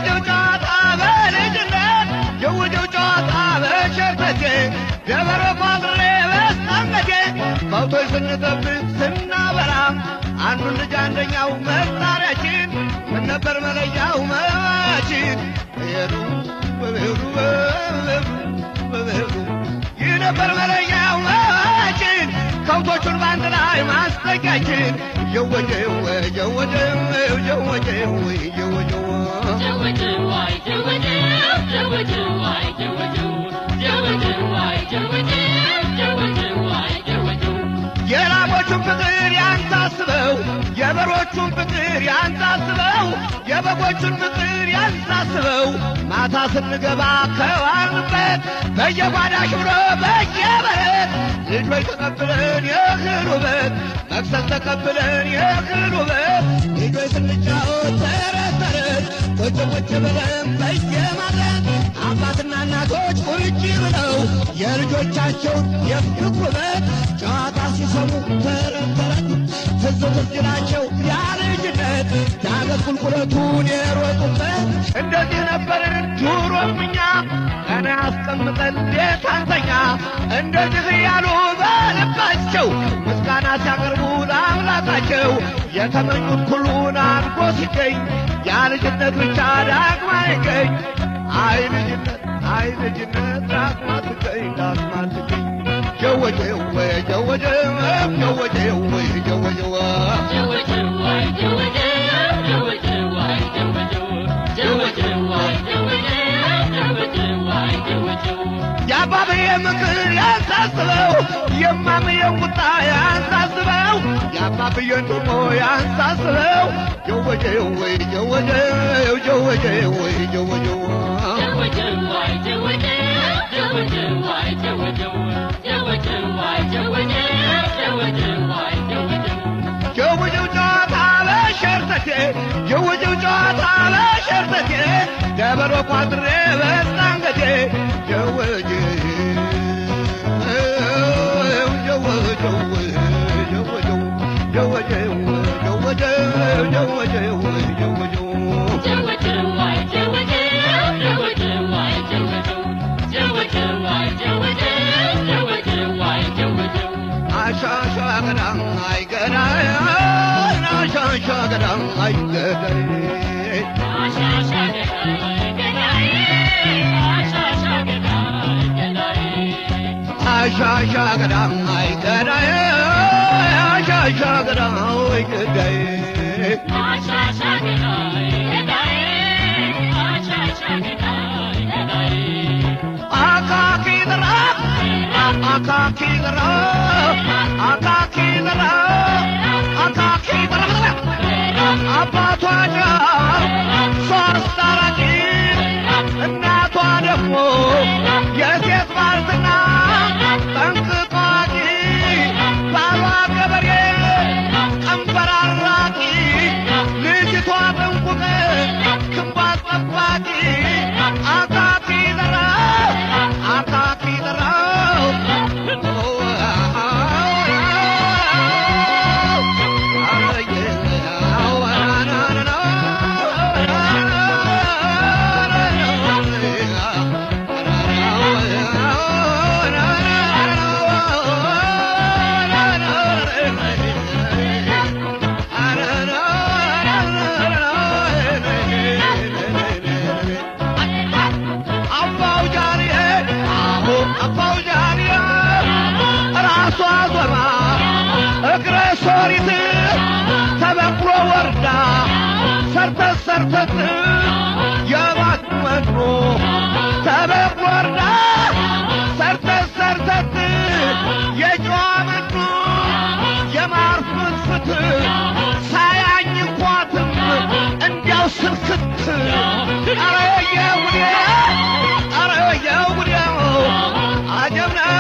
የውጀው ጨዋታ በልጅነት የውጀው ጨዋታ በሸርተቴ ደበረ ቋጥሬ በስታንገቴ ከብቶች ስንጠብቅ ስናበራ አንዱን ልጅ አንደኛው መሳሪያችን ምን ነበር መለያው መዋችን ብሄዱ በብሄዱ በብሄዱ ይህ ነበር መለያው መዋችን ከብቶቹን በአንድ ላይ ማስጠጊያችን የወጀው የወጀው የወጀው የወጀው የላሞቹን ፍቅር ያንሳስበው የበሮቹን ፍቅር ያንሳስበው የበጎቹን ፍቅር ያንሳስበው ማታ ስንገባ ከዋልንበት በየጓዳሽ ብሎ በየበረት ልጆች ተቀብለን የእህል ውበት መክሰል ተቀብለን የእህል ውበት ልጆች ስንጫወት ተረት ተረት ቁጭ ቁጭ ብለን በየማለት አባትና እናቶች ቁጭ ብለው የልጆቻቸውን የፍቅር ውበት ጨዋታ ሲሰሙ ተረት ተረት ትዝ ትዝ ይላቸው ያልጅነት ዳገት ቁልቁለቱን የሮጡበት እንደዚህ ነበርን ዱሮም እኛ ቀና አስቀምጠን ቤት አንተኛ እንደዚህ እያሉ በልባቸው ምስጋና ሲያቀርቡ ለአምላካቸው የተመኙት ሁሉን አድርጎ ሲገኝ ያልጅነት ብቻ ዳግማ ይገኝ አይ ልጅነት ዳግማ ትገኝ ዳግማ ትገኝ ጀወጀው ጀወጀው ጀወጀው ጀወጀው የአባብዬ ምክር ያንሳስበው የማምዬን ቁጣ ያንሳስበው የአባብዬን ደግሞ ያንሳስበው ጀወጀው ጀወጀው ጀወጀው ጀወጀው የውጀው ጨዋታ በሸርተቴ የውጀው ጨዋታ በሸርተቴ ደበሮ ቋጥሬ በስታንገቴ የውጀው አባቷ ሶስት አራቂ እናቷ ደግሞ የሴት ባልትና ጠንቅቆ አዋቂ ባሏ ገበሬ ቀንበር አራቂ ልጅቷ ጥንቁቅ ክንባት ጠባቂ አካኪ ዘራው ሶሪት ተበቅሎ ወርዳ ሰርተት የባት መድሮ ተበቅሎ ወርዳ ሰርተት የጨዋ መድሮ የማር ፍትፍት ሳያኝ እንኳትም እንዲያው ስልክት አረ የውዴ አጀብ ነው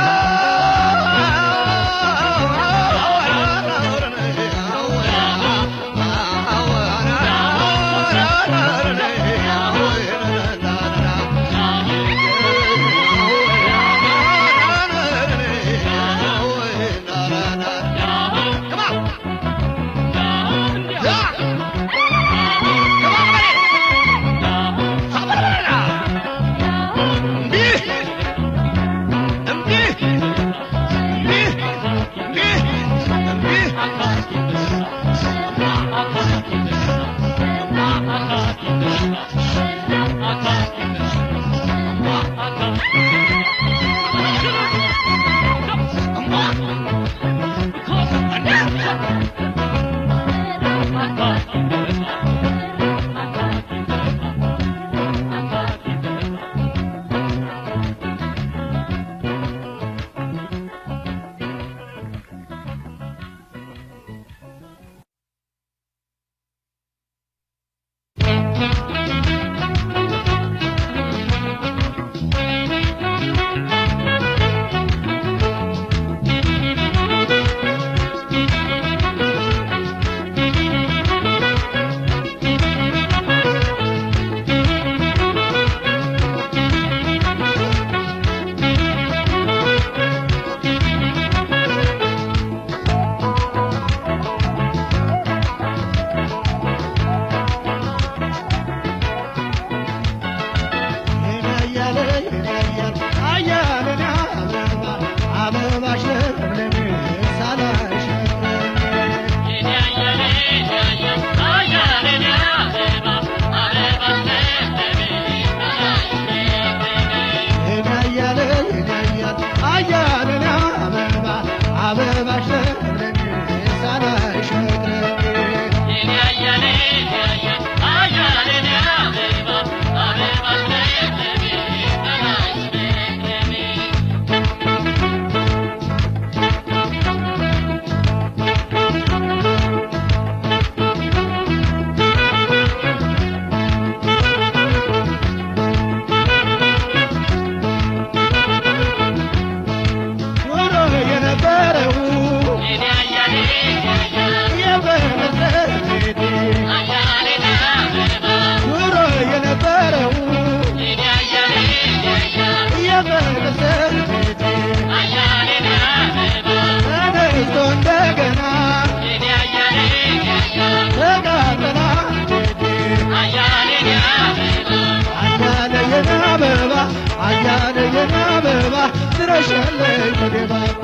ድረሽልኝ ወደ ባባ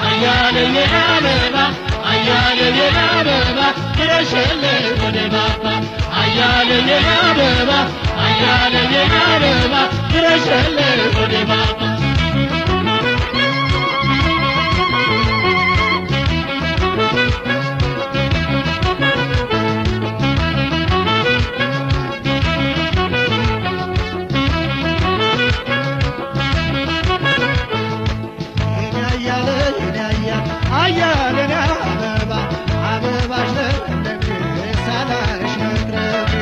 አያለኝ አበባ አያለኝ አበባ ድረሽልኝ ወደ ባባ አያለኝ አበባ አያለኝ አበባ ድረሽልኝ ወደ ባባ አያለኝ አበባ አበባሽ ለምለም ሳላሽ መቅረቤ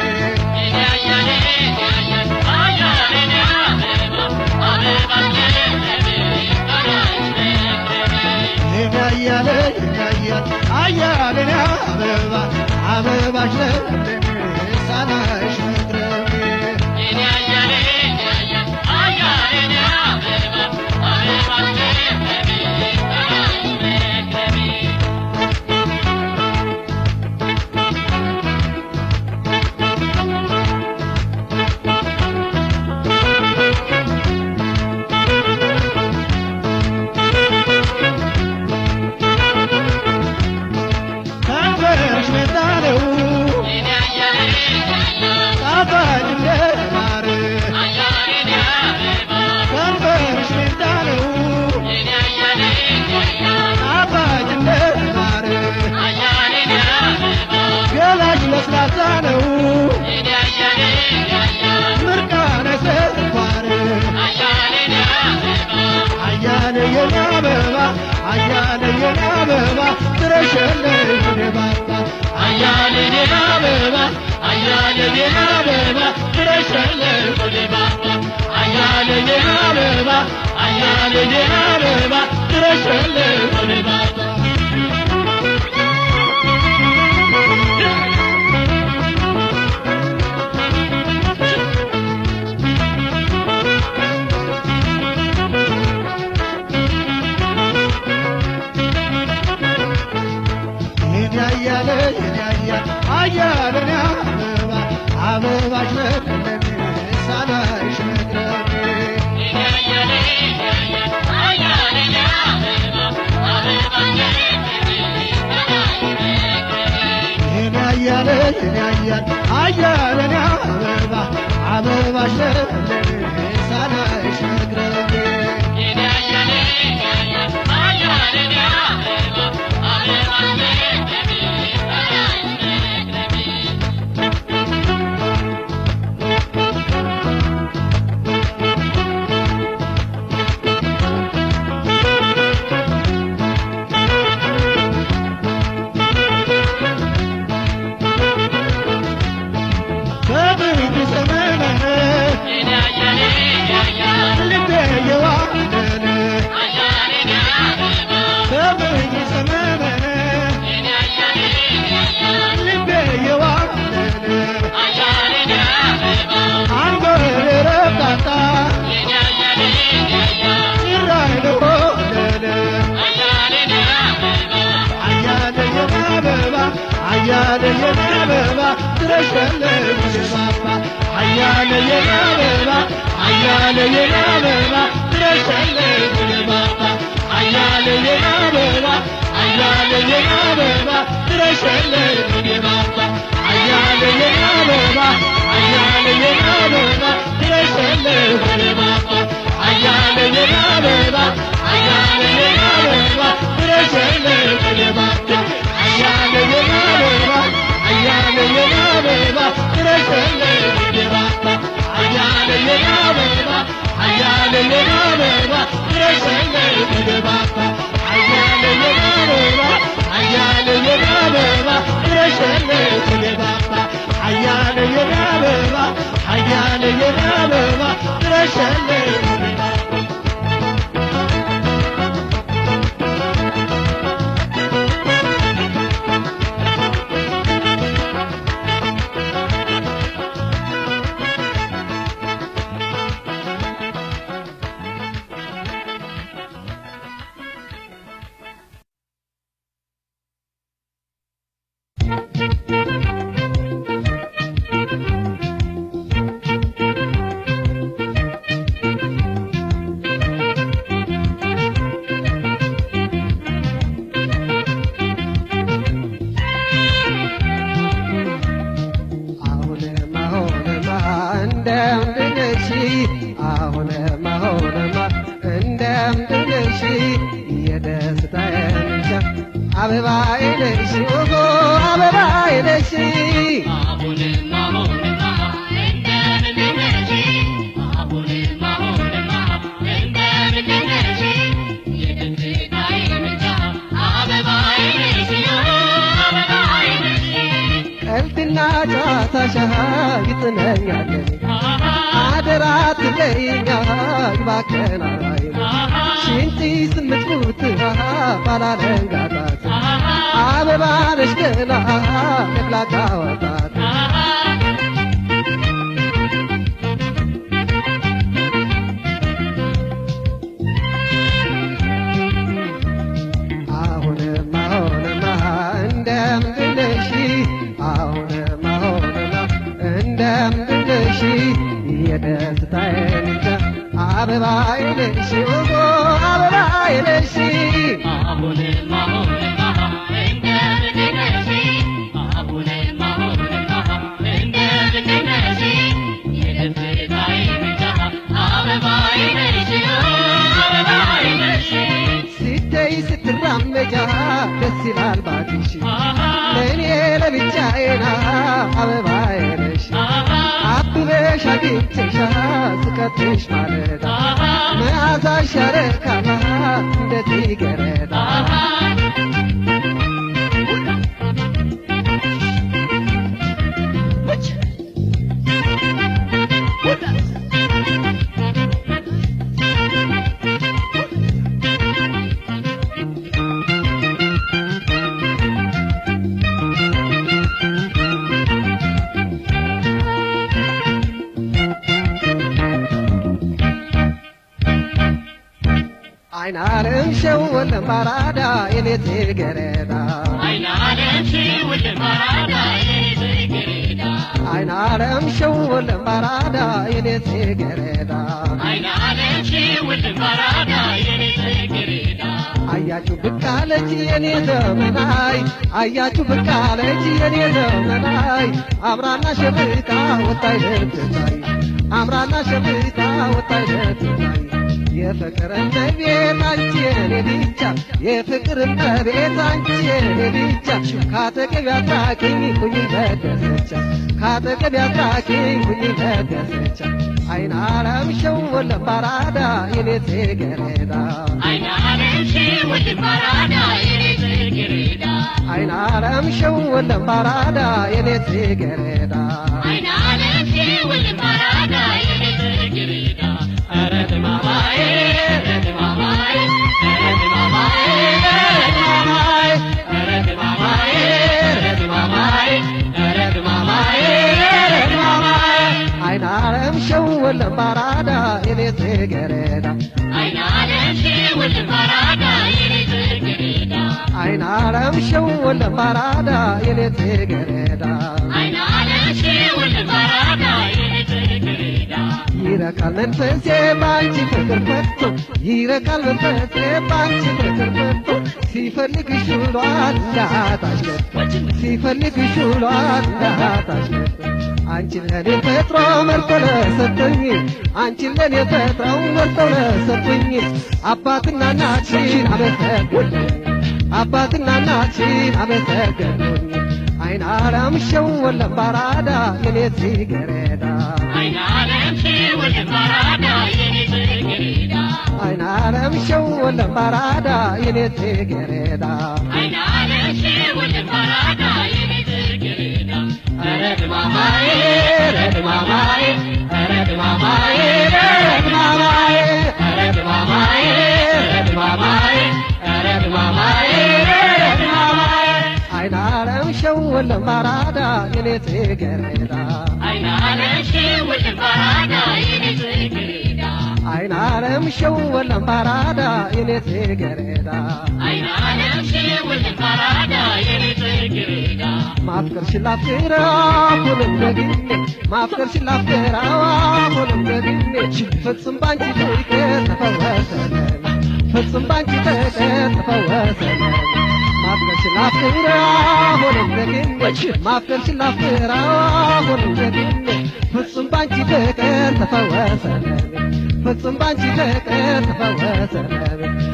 አያለኝ አበባ አበባሽ ለምለም ሳላሽ መቅረቤ ለስላሳ ነው ምርቃነ ስኳር አያለኝ አበባ አያለኝ አበባ ድረሽልኝ ወደ ባባ አያለኝ አበባ አያለኝ አበባ ድረሽልኝ ወደ ባባ አያለኝ አበባ አያለኝ አበባ ድረሽልኝ ወደ ባባ አያለኝ አበባ አበባሽ ለምለም ሳላሽ መቅረቤ አያለኝ አበባ አበባሽ ለምለም ሳላሽ መቅረቤ አያለኝ አበባ ድረሽልኝ ወደ ባባ አያለኝ አበባ አያለኝ አበባ ድረሽልኝ ወደ ባባ አያለኝ አበባ አያለኝ አበባ ድረሽልኝ ወደ ባባ አያለኝ አበባ አያለኝ አበባ ድረሽልኝ ወደ ባባ አያለኝ አበባ አያለኝ አበባ ድረሽልኝ ወደ ባባ አያለኝ አበባ አያለኝ አበባ ድረሽልኝ ወደ ባባ አያለኝ አበባ አያለኝ አበባ ድረሽልኝ ወደ ባባ አያለኝ አበባ አያለኝ አበባ ድረሽልኝ ወደ ባባ አያለኝ አበባ አያለኝ አበባ ድረሽልኝ ወደ ባባ የደስታዬ ምንጭ አበባዬ ነሽ ኦሆ አበባዬ ነሽ ቀልድና ጨዋታሽ ይጥመኛል አደራ አትለይኝ እባክህን ሽንጪ ስምጥሙት ባላለንጋጣት አበባ ነሽ ገና ለብላታ ወጣት አሁንማ እንደምንድን ነሽ አሁንማ እንደምንድን ነሽ የደስታዬ ምንጭ አበባዬ ነሽ ኦሆ አበባዬ ነሽ ሲተይ ስትራመጃ ደስ ይላል ባትሽ ለእኔ ለብቻዬና አበባዬ ነሽ አብበሽ አግኝቼሻ ስቀጥሽ ማለዳ መዓዛሽ ያረካላ እንደ ጽጌረዳ አይናለም ሸወለም ባራዳ የኔ ጽጌረዳ አይናለም ሸወለም ባራዳ የኔ ጽጌረዳ አይናለም ሸወለም ባራዳ የኔ ጽጌረዳ አይናለም ሸወለም ባራዳ የኔ ጽጌረዳ አያችሁ ብቃለች የኔ ዘመናይ አያችሁ ብቃለች የኔ ዘመናይ አምራና ሸብቃ ወጣይ ደስታይ አምራና ሸብቃ ወጣይ ደስታይ የፍቅር እመቤት አንቺ የኔ ብቻ የፍቅር እመቤት አንቺ የኔ ብቻ ካጠገቤ አትራቂኝ ሁኚ በደስታ ካጠገቤ አትራቂኝ ሁኚ በደስታ አይናለም ሸወለም ባራዳ የኔ ጽጌረዳ አይናለም ሸወለም ባራዳ የኔ ጽጌረዳ አይናለም ሸወለም ባራዳ የኔ ጽጌረዳ አይናለም ሸወለም ባራዳ የኔ ጽጌረዳ ኧረ ድማማዬ ኧረ ድማማዬ ኧረ ድማማዬ ኧረ ድማማዬ ኧረ ድማማዬ ኧረ ድማማዬ ኧረ ድማማዬ አይናለም ሸወለም ባራዳ የኔ ጽጌረዳ አይናለም ሸወለም ባራዳ የኔ ጽጌረዳ አይናለም ሸወለም ባራዳ የኔ ጽጌረዳ አይናለም ሸወለም ባራዳ የኔ ጽጌረዳ ይረካል መንፈሴ ባንቺ ፍቅር ፈቶ ይረካል መንፈሴ ባንቺ ፍቅር ፈቶ ሲፈልግሽ ውሏል እንዳጣሽ ከቶ ሲፈልግሽ ውሏል እንዳጣሽ ከቶ አንቺን ለኔ ፈጥሮ መርጦ ለሰጠኝ አንቺን ለኔ ፈጥሮ መርጦ ለሰጠኝ አባትና እናትሽን አመሰገኑኝ አባትና እናትሽን አመሰገኑኝ አይናለም ሸወለም ባራዳ የኔ ጽጌረዳ አይናለም ሸወለም ባራዳ የኔ ጽጌረዳ አይናለም ሸወለም ባራዳ የኔ ጽጌረዳ አይናለም ሸወለም ባራዳ የኔ ጽጌረዳ ኧረ ድማማዬ ኧረ ድማማዬ ኧረ ድማማዬ ኧረ ድማማዬ ኧረ ድማማዬ ኧረ ድማማዬ ኧረ ድማማዬ ኧረ ድማማዬ አይናለም ሸወለም ባራዳ የኔ ጽጌረዳ አይናለም ሸወለም ባራዳ የኔ ጽጌረዳ አይናለም ሸወለም ባራዳ የኔ ጽጌረዳ አይናለም ሸወለም ባራዳ የኔ ጽጌረዳ ማፍቀርሽን ላፍቅር አሁንም ደግሜ ማፍቀርሽን ላፍቅር አሁንም ደግሜ ፍጹም ባንቺ ፍቅር ተፈወሰለን ፍጹም ባንቺ ፍቅር ተፈወሰለን ማፍቀርሽን ላፍቅር አሁንም ደግሜ ማፍቀርሽን ላፍቅር አሁንም ደግሜ ፍጹም ባንቺ ፍቅር ተፈወሰለን ፍጹም ባንቺ ፍቅር ተፈወሰለን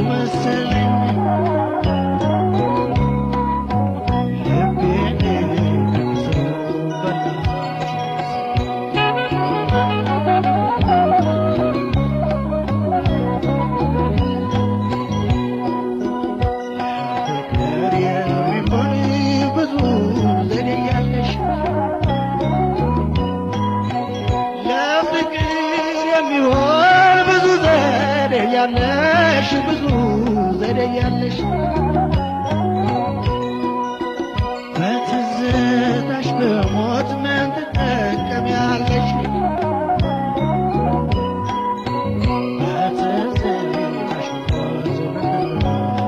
መሰለኝ ልቤን ሰው ፍቅር የሚሆን ብዙ ዘዴ ያለሽ ለፍቅር የሚሆን ብዙ ዘዴ ያለሽ ብዙ ዘዴ ያለሽ በትዝታሽ በሞት ምን ትጠቀሚያለሽ በትዝታሽ በሞት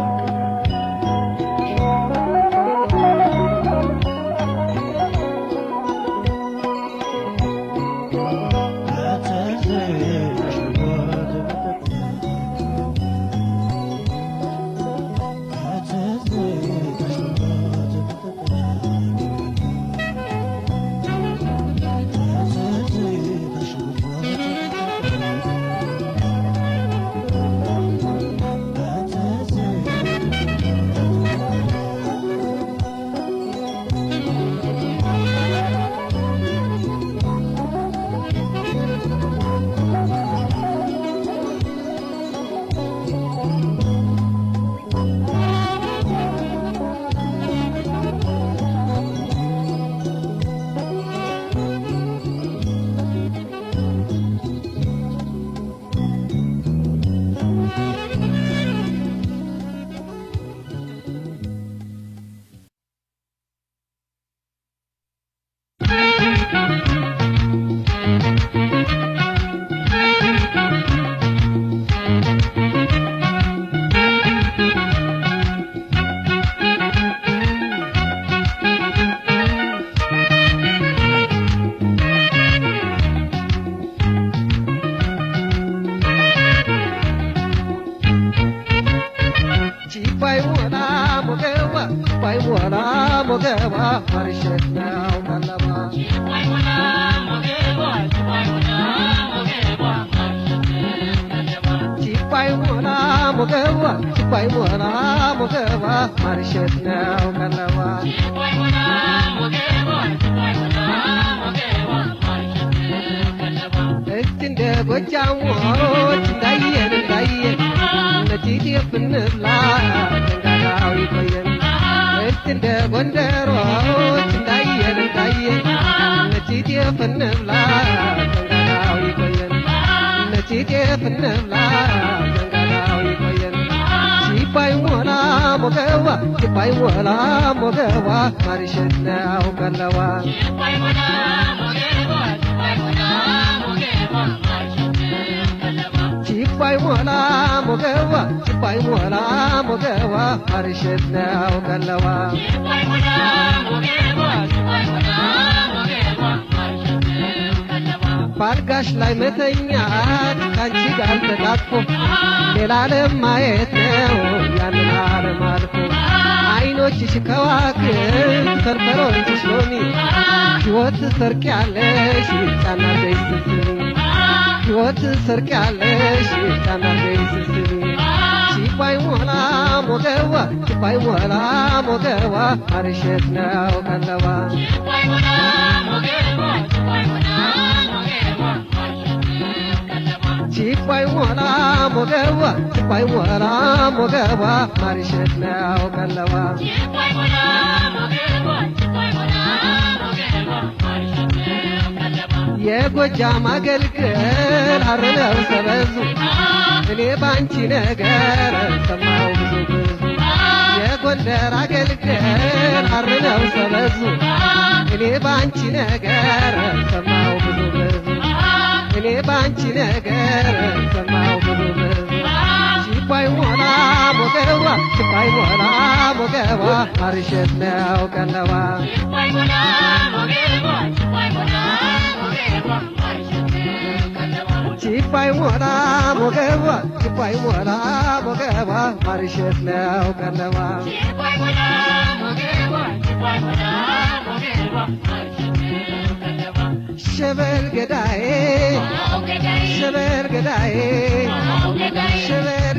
ጎጃሞች እንዳየን ነቲት የፍንብላ ገንጋጋው ይቆየን እንደ ጎንደሮች እንዳየን ነቲት የፍንብላ ገንጋጋው ይቆየን ነቲት የፍንብላ ገንጋጋው ይቆየን ሲባይ ሞላ ሞገዋ ሲባይ ሞላ ሞገዋ ማርሸት ነው ቀለዋ ሲባይ ሞላ ሞገዋ ሲባይ ሞላ ሞገዋ ሲባይ ሞላ ሞገዋ ሲባይ ሞላ ሞገዋ ማርሸት ነው ቀለዋ ሲባይ ሞላ ሞገዋ ሲባይ ሞላ ሞገዋ ማርሸት ነው ቀለዋ ባልጋሽ ላይ መተኛት ካንቺ ጋር ተጣጥፎ ሌላ ዓለም ማየት ነው ያንን ዓለም አልፎ አይኖችሽ ከዋክብት ከንፈሮችሽ ሎሚ ሕይወት ሰርቂያለሽ ጫናለሽ ስትስሚ ሕይወት ሰርቂያለሽ ጫናለሽ ስትስሚ ሲባይ ሞላ ሞገዋ ሲባይ ሞላ ሞገዋ ማርሸት ነው ቀለዋ ሲባይ ሞላ ሞገዋ ሲባይ ሞላ ሞገዋ ሲባይ ሞላ ሞገዋ ሲባይ ሞላ ሞገዋ ማርሸት ነው ቀለዋ ሲባይ ሞላ ሞገዋ ሲባይ ሞላ ሞገዋ ማርሸት ነው ቀለዋ የጎጃም አገልግል አረነው ሰበዙ እኔ ባንቺ ነገር ሰማው ብዙ ብዙ የጎንደር አገልግል አረነው ሰበዙ እኔ ባንቺ ነገር ሰማው ብዙ ብዙ እኔ ባንቺ ነገር ሰማው ብዙ ብዙ ሲባይ ሞላ ሞገዋ ሲባይ ሞላ ሞገዋ ማርሸት ነው ቀለዋ ሲባይ ሞላ ሞገዋ ሲባይ ሞላ ሞገዋ ማርሸት ነው ቀለዋ ሲባይ ሞላ ሞገዋ ሲባይ ሞላ ሞገዋ ማርሸት ነው ቀለዋ ሲባይ ሞላ ሞገዋ ሲባይ ሞላ ሞገዋ ማርሸት ነው ቀለዋ ሸበል ገዳዬ ሸበል ገዳዬ ሸበል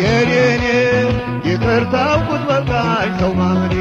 የኔ ይቅርታው ቁጥ በቃኝ ሰው ማመኔ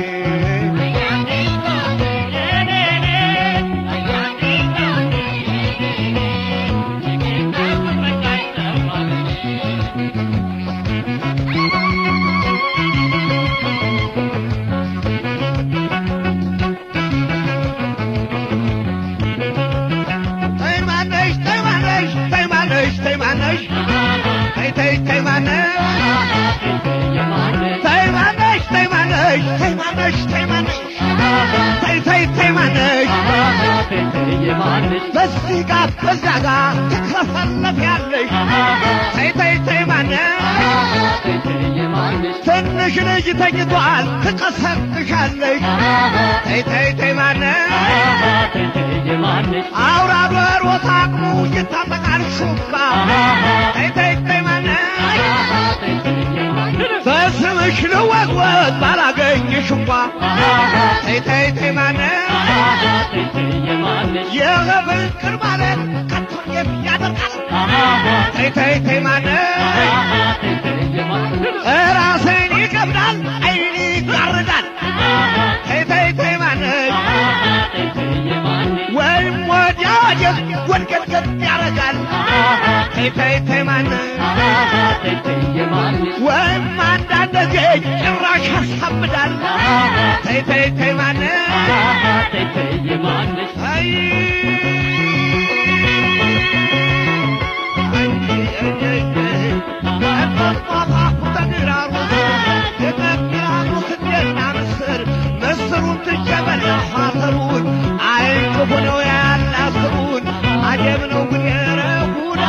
በዚህ ጋር በዚያ ጋር ትከፈለፊያለሽ ተይ ማነሽ ትንሽ ልጅ ተኝቷል ትቀሰቅሻለሽ ተይ ማነሽ አውራ ዶሮ ታቅሙ ይታጠቃል ሹካ ተይ ማነሽ በስምሽ ልወቅወቅ ባላገኝሽ እንኳ ተይ ማነሽ የፍቅር ማለት ከቶርጌት ያደርጋል ተይ ማነሽ ራስን ይከብዳል አይን ይጋርዳል ተይ ማነሽ ወይም ወዲያ ወዲህ ወድገድገድ ያረጋል ተይ ማነሽ ወይም አንዳንድ ጊዜ ጭራሽ ያሳብዳል ተይ ማነሽ ምስሩን ትጀበል ሀተሩን አይንክፉ ነው ያላስሩን አጀብ ነው ግን የረጉን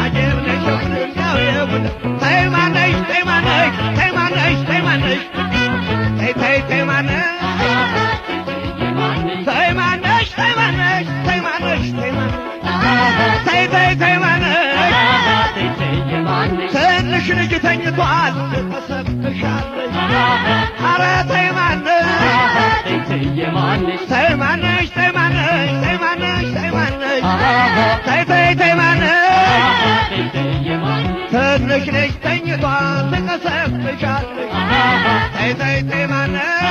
አጀብ ነው ሸፍንኛው የጉን ተይ ማነሽ ትንሽ ልጅ ተኝቷል ተሰብሻለሽ ኧረ ተይ ማነሽ ትንሽ ልጅ ተኝቷል ተቀሰቅሻለሽ ተይ ማነሽ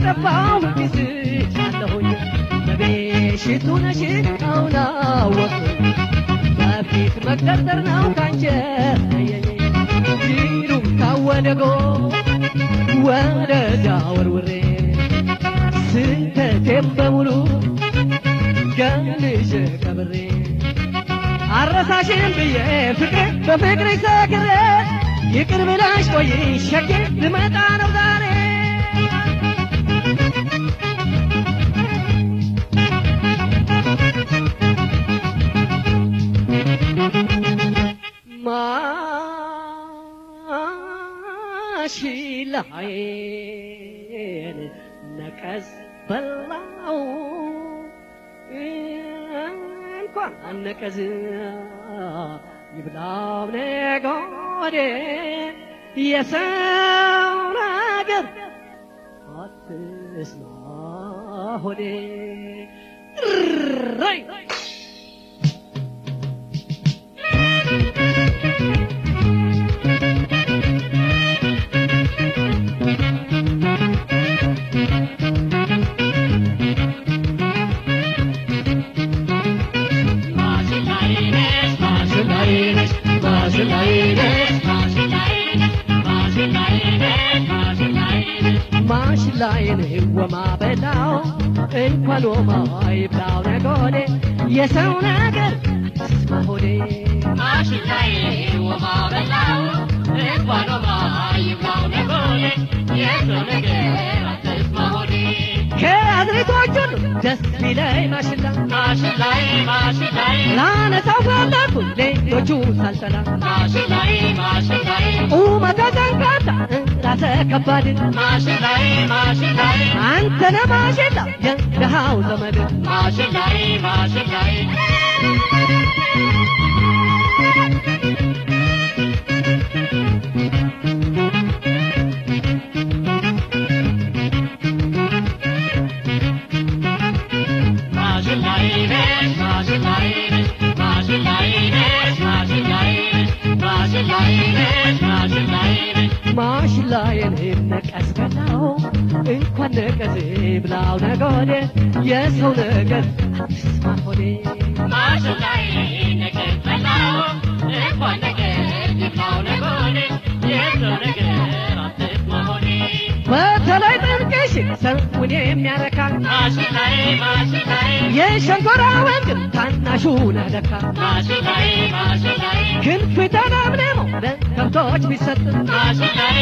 ባጠፋው ቢስ አለሁኝ በቤሽቱ ነሽ አውናወቅ በፊት መቅደርደር ነው ካንቺ ይሉም ታወደጎ ወደዛ ወርውሬ ስህተቴን በሙሉ ገልጬ ቀብሬ አረሳሽን ብዬ ፍቅር በፍቅር ሰክሬ ይቅር ብለሽ ቆይ ሸጌ ልመጣ ነው ዛሬ ማሽላዬን ነቀዝ በላው እንኳን ነቀዝ ይብላው ነጎዴ የሰው ነገር አትስማ ሆዴ ራይ ማሽላዬን ወማ በላው እንኳን ወማ ይብላው ነጎዴ የሰው ነገር አትስማ ሆዴ ማሽላዬን ወማ በላው እንኳን ወማ ይብላው ነጎዴ የሰው ነገር አትስማ ሆዴ ከአዝሪቶች ሁሉ ደስ ቢለኝ ማሽላ ማሽላዬ ላነሳው ፈለኩ ሌሎቹ ሳልጠላ ማሽላዬ ቁመተ ጠንካራ ራሰ ከባድ ማሽላዬ አንተነ ማሽላ የድሃው ዘመድ ማሽላዬ ማሽላዬን ነቀዝ በላው እንኳን ነቀዝ ብላው ነጎዴ የሰው ነገር አትስማ ሆዴ ማሽላዬን ነቀዝ በላው እንኳን ነቀዝ ብላው ነጎዴ የሰው ነገር አትስማ ሆዴ በተለይ ጥንቅሽ ሰውን የሚያረካ ማሽላዬ የሸንኮራ ወንድም ታናሹ ነለካ ማሽላዬ ክንፍ ተናምነሞ ለከብቶች ቢሰጥ ማሽላዬ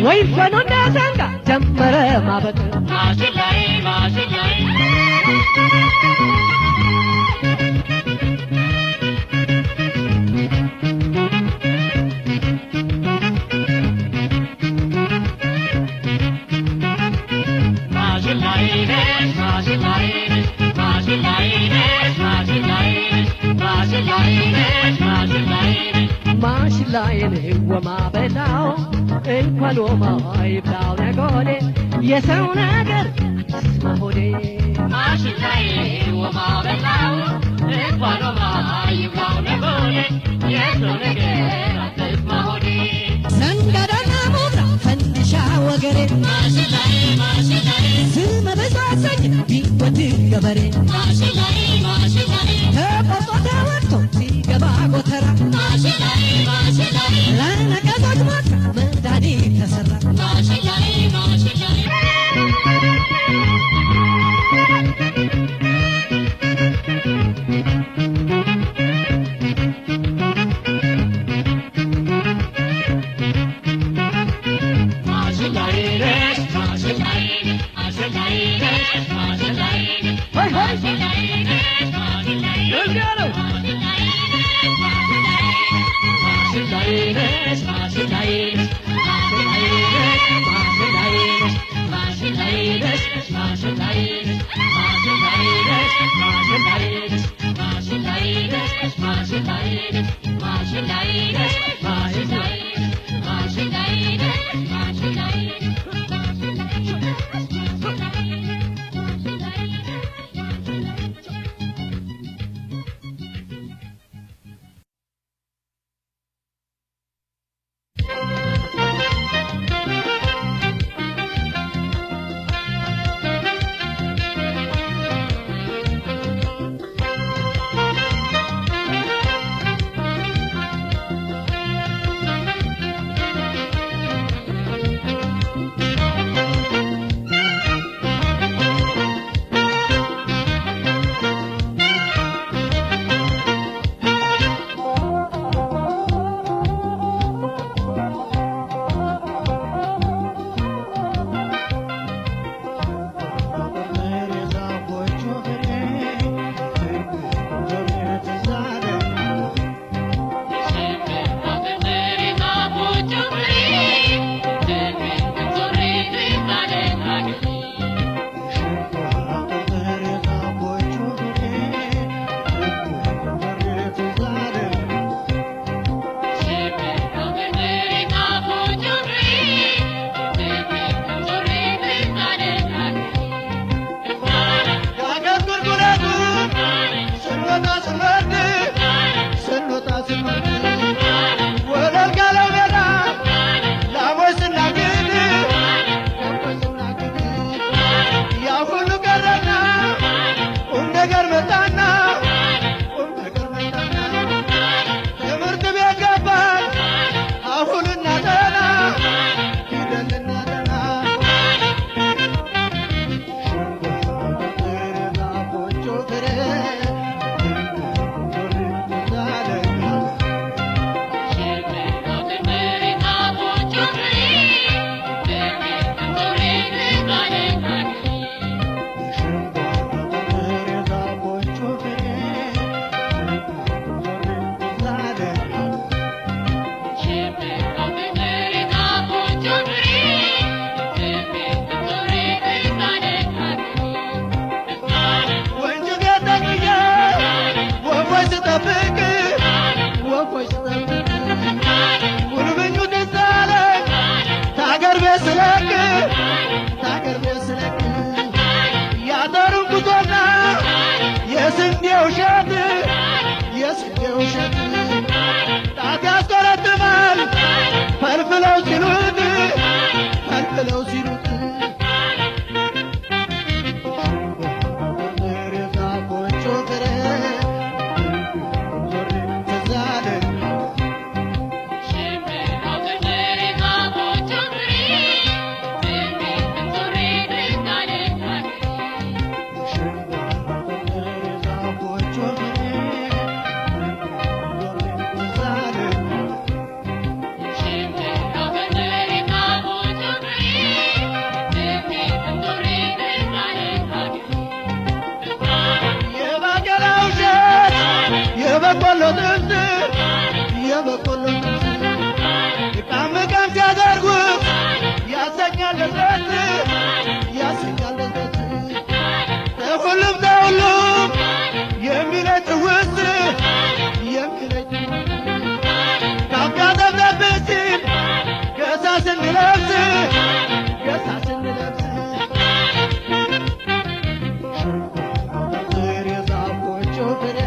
ወይ ፈኖ እንዳሰንጋ ጀመረ ማበጥ ማሽላዬ ማሽላዬን ወማ በላው እንኳን ወማ ይብላው ነጎዴ የሰው ነገር አትስማ ሆዴ ማሽላዬ ወማ በላው እንኳን ወማ ይብላው ነጎዴ የሰው ነገር አትስማ ሆዴ ዘንጋዳና ሞብራ ፈንዲሻ ወገሬ ማሽላዬ ስመ ብዙ አሰኝ ቢወድ ገበሬ ማሽላዬ ተቆርጦ ተወጥቶ ሲገባ ጎተራ ማሽላዬ ለነቀዞች ሞት መድኃኒት ተሰራ ማሽላዬ የበቆሎ ቃም ቃም ሲያደርጉት ያሰኛል ለዘት ያሰኛል ለዘት ሁሉም ተሁሉም የሚለጭ ውስጥ የሚለጭ ካፍያ ጠብጠብሲል ገሳ ስንለብስ ገሳ ስንለብስ የዛፎቹ ፍሬ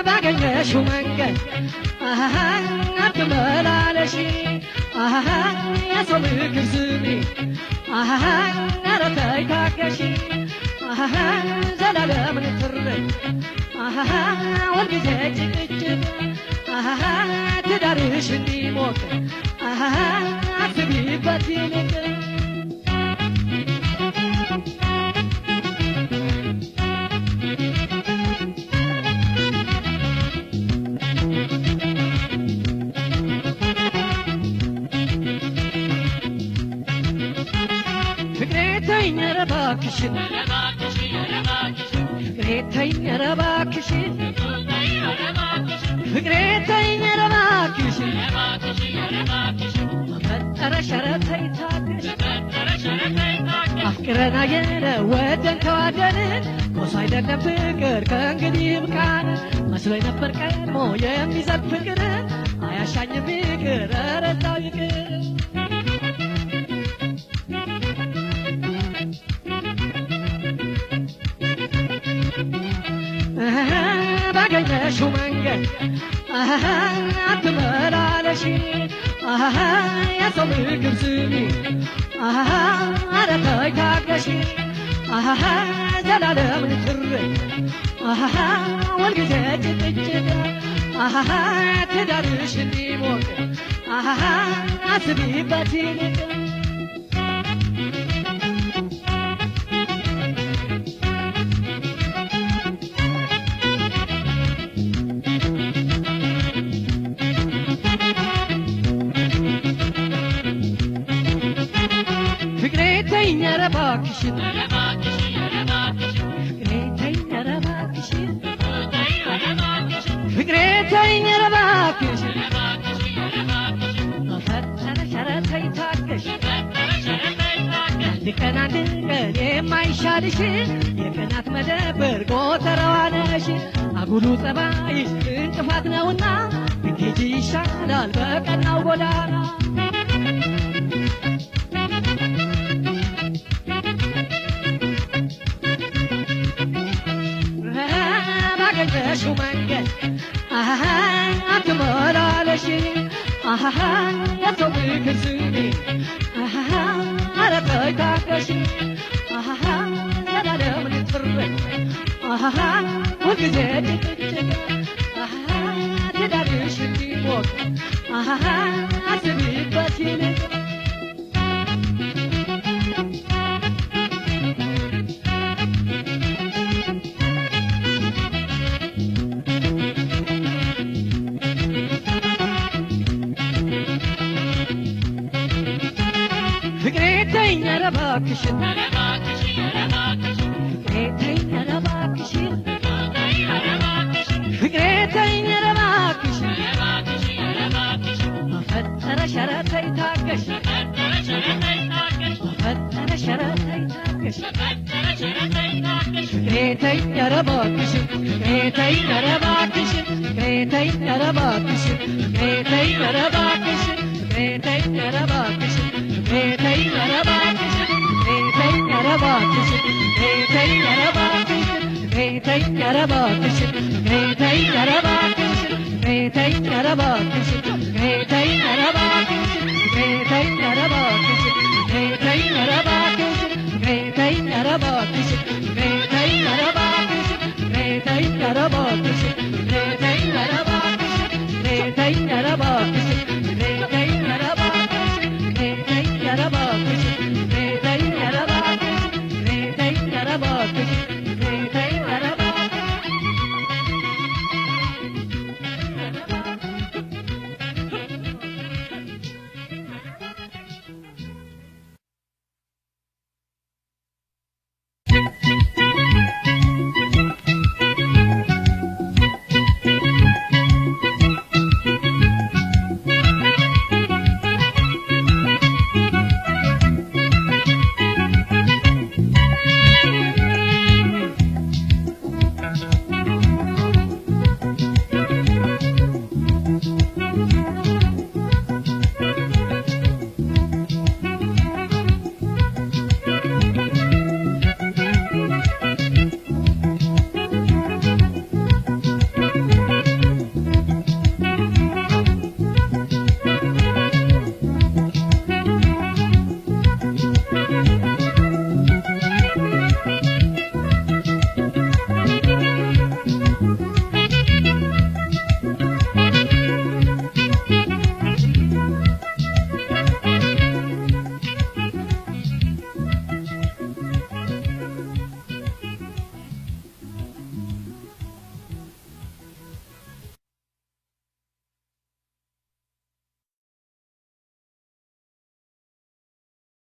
ባገኘሽው መንገድ አትመላለሺ የሰው ምክር ስሚ ኧረ ተይ ታገሺ ዘላለም ንትርክ ሁልጊዜ ጭቅጭቅ ትዳርሽ እንዲሞቅ አስቢበት ይልቅ አፍቅረና የወደን ተዋደን ኮስ አይደለም ፍቅር ከእንግዲህ ይብቃን መስሎኝ ነበር ቀድሞ የሚዘልቅ ፍቅር አያሻኝም ፍቅር ኧረ ተው ይቅር ባገኘሽው መንገድ አትመላለሺ የሰው ምክር ስሚ ኧረ ተይ ታገሺ ዘላለም ንትርክ ሁልጊዜ ጭቅጭቅ ትዳርሽ እንዲሞቅ አስቢበት ይልቅ እባክሽን ፍቅሬ ተይኝ ኧረ እባክሽን በፈጠረሽ ኧረ ተይ ታገሽ አንድ ቀን የማይሻልሽ የቀናት መደብር ጎተራዋ ነሽ አጉሉ ጸባይሽ እንቅፋት ነውና ብትሄጂ ይሻላል በቀናው ጎዳና ባገኘሽው መንገድ አትመላለሽ የሰው ምክር ስሚ ኧረ ተይ ታገሽ ዘላለም ልትርበኝ ሁልጊዜ ጭቅጭቅ ትዳርሽ እንዲሞቅ አስቢበት ይልቅ ፍቅሬ ተይኝ ኧረ እባክሽን ፍቅሬ ተይኝ ኧረ እባክሽን ፍቅሬ ተይኝ ኧረ እባክሽን በፈጠረሽ ኧረ ተይ ታገሽ በፈጠረሽ ኧረ ተይ ታገሽ ፍቅሬ ተይኝ ኧረ እባክሽን ፍቅሬ ተይኝ ኧረ እባክሽን ፍቅሬ ተይኝ ኧረ እባክሽን ፍቅሬ ተይኝ ኧረ እባክሽን ፍቅሬ ተይኝ ኧረ እባክሽን ፍቅሬ ተይኝ ኧረ እባክሽን ፍቅሬ ተይኝ ኧረ እባክሽን ፍቅሬ ተይኝ ኧረ እባክሽን ፍቅሬ ተይኝ ኧረ እባክሽን ፍቅሬ ተይኝ ኧረ እባክሽን ፍቅሬ ተይኝ ኧረ እባክሽን ፍቅሬ ተይኝ ኧረ እባክሽን ፍቅሬ ተይኝ ኧረ እባክሽን ፍቅሬ ተይኝ ኧረ እባክሽን